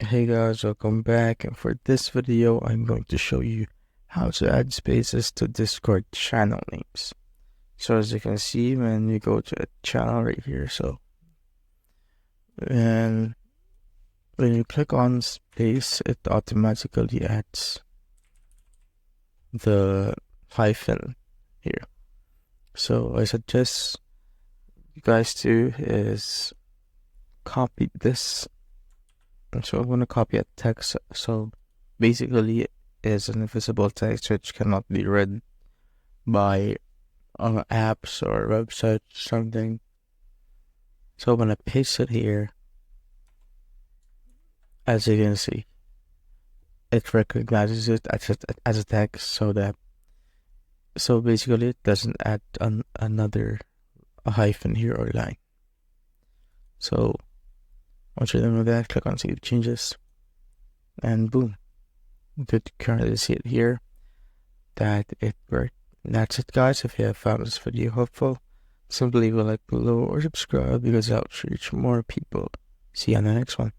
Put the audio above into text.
Hey guys, welcome back, and for this video I'm going to show you how to add spaces to Discord channel names. So as you can see, when we go to a channel right here, and when you click on space, it automatically adds the hyphen here. So I suggest you guys do is copy this. So I'm going to copy a text. So basically it is an invisible text which cannot be read by apps or websites or something. So I'm gonna paste it here. As you can see, it recognizes it as a text, so basically it doesn't add another hyphen here or line. So once you're done with that, click on Save Changes, and boom, you could currently see it here that it worked. And that's it, guys. If you have found this video helpful, simply leave a like below or subscribe because it helps reach more people. See you on the next one.